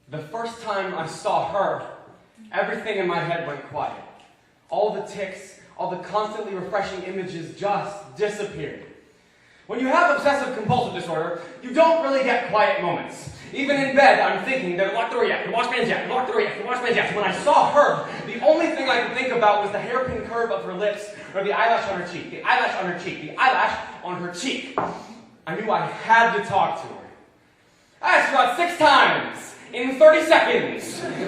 The first time I saw her, everything in my head went quiet. All the tics, all the constantly refreshing images just disappeared. When you have obsessive-compulsive disorder, you don't really get quiet moments. Even in bed, I'm thinking, lock the door yet, wash hands yet, lock the door yet, wash hands yet. When I saw her, the only thing I could think about was the hairpin curve of her lips, or the eyelash on her cheek, the eyelash on her cheek, the eyelash on her cheek. I knew I had to talk to her. I asked her out 6 times in 30 seconds.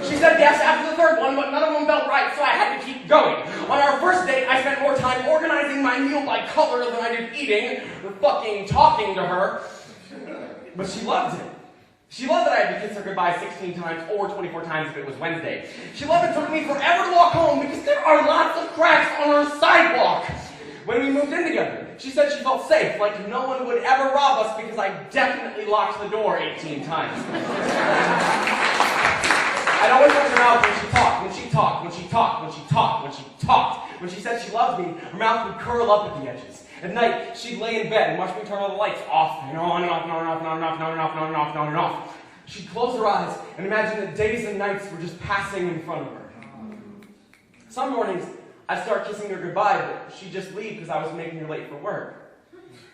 She said yes after the third one, but none of them felt right, so I had to keep going. On our first date, I spent more time organizing my meal by color than I did eating or fucking talking to her. But she loved it. She loved that I had to kiss her goodbye 16 times or 24 times if it was Wednesday. She loved it took me forever to walk home because there are lots of cracks on our sidewalk. When we moved in together, she said she felt safe, like no one would ever rob us because I definitely locked the door 18 times. I'd always watch her mouth when she talked, when she talked, when she talked, when she talked, when she talked. When she said she loved me, her mouth would curl up at the edges. At night, she'd lay in bed and watch me turn all the lights off and on and off and on and off and on and off and on and off and on and off and on and off. She'd close her eyes and imagine that days and nights were just passing in front of her. Some mornings, I'd start kissing her goodbye, but she'd just leave because I was making her late for work.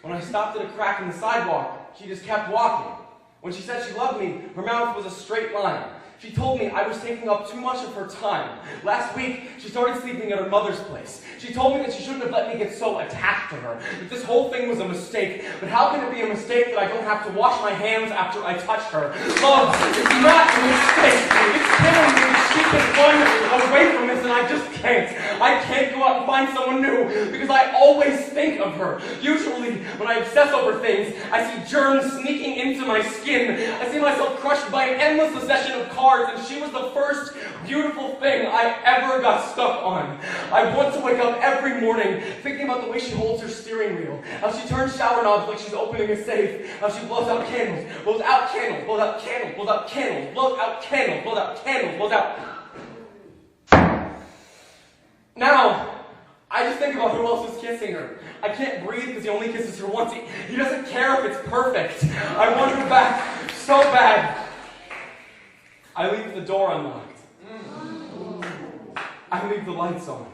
When I stopped at a crack in the sidewalk, she just kept walking. When she said she loved me, her mouth was a straight line. She told me I was taking up too much of her time. Last week, she started sleeping at her mother's place. She told me that she shouldn't have let me get so attached to her, that this whole thing was a mistake. But how can it be a mistake that I don't have to wash my hands after I touch her? Love is not a mistake. It's killing me. She can run away from this, and I just can't. I can't go out and find someone new, because I always think of her. Usually, when I obsess over things, I see germs sneaking into my skin. I see myself crushed by an endless succession of cards, and she was the first beautiful thing I ever got stuck on. I want to wake up every morning thinking about the way she holds her steering wheel, how she turns shower knobs like she's opening a safe, how she blows out candles, blows out candles, blows out candles, blows out candles, blows out candles, blows out candles, blows out. Now, I just think about who else is kissing her. I can't breathe because he only kisses her once. He doesn't care if it's perfect. I want her back so bad. I leave the door unlocked. I leave the lights on.